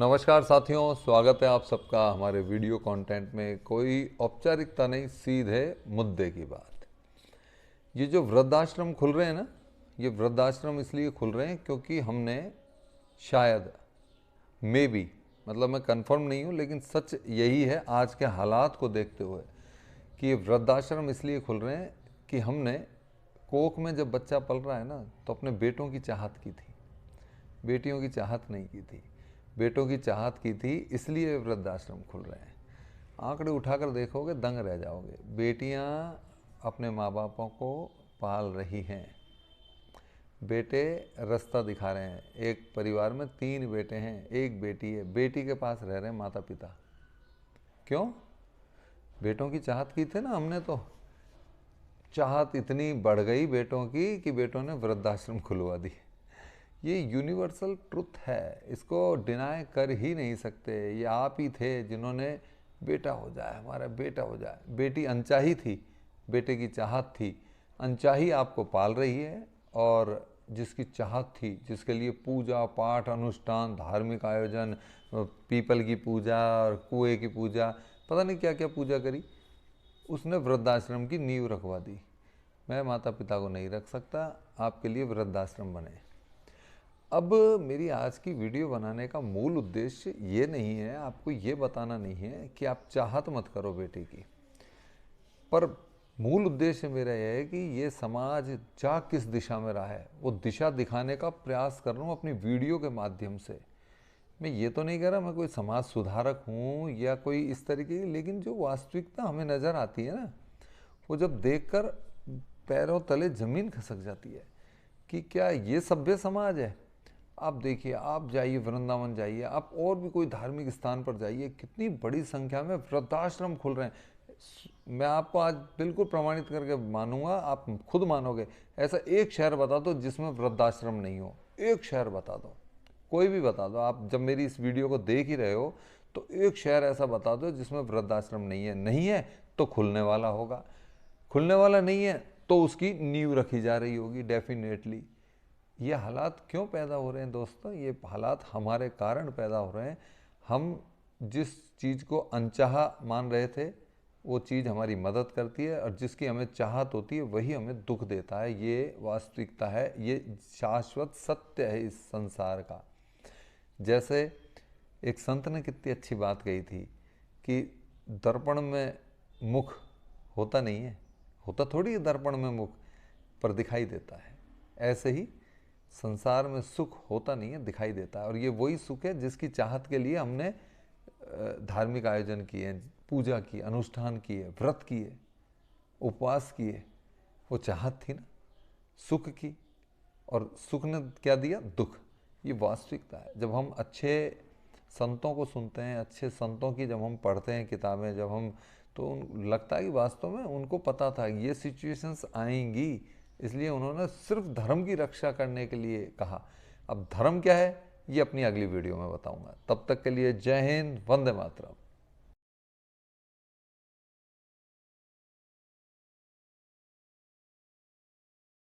नमस्कार साथियों, स्वागत है आप सबका हमारे वीडियो कंटेंट में। कोई औपचारिकता नहीं, सीधे मुद्दे की बात। ये जो वृद्धाश्रम खुल रहे हैं ना, ये वृद्धाश्रम इसलिए खुल रहे हैं क्योंकि हमने शायद मतलब मैं कंफर्म नहीं हूँ, लेकिन सच यही है आज के हालात को देखते हुए कि ये वृद्धाश्रम इसलिए खुल रहे हैं कि हमने कोख में जब बच्चा पल रहा है ना, तो अपने बेटों की चाहत की थी, बेटियों की चाहत नहीं की थी। बेटों की चाहत की थी, इसलिए वृद्धाश्रम खुल रहे हैं। आंकड़े उठाकर देखोगे दंग रह जाओगे। बेटियां अपने माँ बापों को पाल रही हैं, बेटे रास्ता दिखा रहे हैं। एक परिवार में 3 बेटे हैं, एक बेटी है। बेटी के पास रह रहे हैं माता पिता। क्यों? बेटों की चाहत की थी ना हमने, तो चाहत इतनी बढ़ गई बेटों की कि बेटों ने वृद्धाश्रम खुलवा दी। ये यूनिवर्सल ट्रुथ है, इसको डिनाई कर ही नहीं सकते। ये आप ही थे जिन्होंने बेटा हो जाए, हमारा बेटा हो जाए। बेटी अनचाही थी, बेटे की चाहत थी। अनचाही आपको पाल रही है, और जिसकी चाहत थी, जिसके लिए पूजा पाठ अनुष्ठान धार्मिक आयोजन, पीपल की पूजा और कुएं की पूजा, पता नहीं क्या क्या पूजा करी, उसने वृद्धाश्रम की नींव रखवा दी। मैं माता पिता को नहीं रख सकता, आपके लिए वृद्धाश्रम बने। अब मेरी आज की वीडियो बनाने का मूल उद्देश्य ये नहीं है, आपको ये बताना नहीं है कि आप चाहत मत करो बेटे की, पर मूल उद्देश्य मेरा यह है कि ये समाज जा किस दिशा में रहा है, वो दिशा दिखाने का प्रयास कर रहा हूँ अपनी वीडियो के माध्यम से। मैं ये तो नहीं कह रहा मैं कोई समाज सुधारक हूँ या कोई इस तरीके की, लेकिन जो वास्तविकता हमें नज़र आती है ना, वो जब देखकर पैरों तले ज़मीन खिसक जाती है कि क्या ये सभ्य समाज है। आप देखिए, आप जाइए वृंदावन जाइए, आप और भी कोई धार्मिक स्थान पर जाइए, कितनी बड़ी संख्या में वृद्धाश्रम खुल रहे हैं। मैं आपको आज बिल्कुल प्रमाणित करके मानूंगा, आप खुद मानोगे। ऐसा एक शहर बता दो जिसमें वृद्धाश्रम नहीं हो, एक शहर बता दो, कोई भी बता दो। आप जब मेरी इस वीडियो को देख ही रहे हो तो एक शहर ऐसा बता दो जिसमें वृद्धाश्रम नहीं है। नहीं है तो खुलने वाला होगा, खुलने वाला नहीं है तो उसकी नींव रखी जा रही होगी डेफिनेटली। ये हालात क्यों पैदा हो रहे हैं दोस्तों? ये हालात हमारे कारण पैदा हो रहे हैं। हम जिस चीज़ को अनचाहा मान रहे थे, वो चीज़ हमारी मदद करती है, और जिसकी हमें चाहत होती है वही हमें दुख देता है। ये वास्तविकता है, ये शाश्वत सत्य है इस संसार का। जैसे एक संत ने कितनी अच्छी बात कही थी कि दर्पण में मुख होता नहीं है, होता थोड़ी है दर्पण में मुख, पर दिखाई देता है। ऐसे ही संसार में सुख होता नहीं है, दिखाई देता है। और ये वही सुख है जिसकी चाहत के लिए हमने धार्मिक आयोजन किए, पूजा की, अनुष्ठान किए, व्रत किए, उपवास किए। वो चाहत थी ना सुख की, और सुख ने क्या दिया? दुख। ये वास्तविकता है। जब हम अच्छे संतों को सुनते हैं, अच्छे संतों की जब हम पढ़ते हैं किताबें, जब हम, तो लगता है कि वास्तव में उनको पता था ये सिचुएशंस आएंगी, इसलिए उन्होंने सिर्फ धर्म की रक्षा करने के लिए कहा। अब धर्म क्या है ये अपनी अगली वीडियो में बताऊंगा। तब तक के लिए जय हिंद, वंदे मातरम।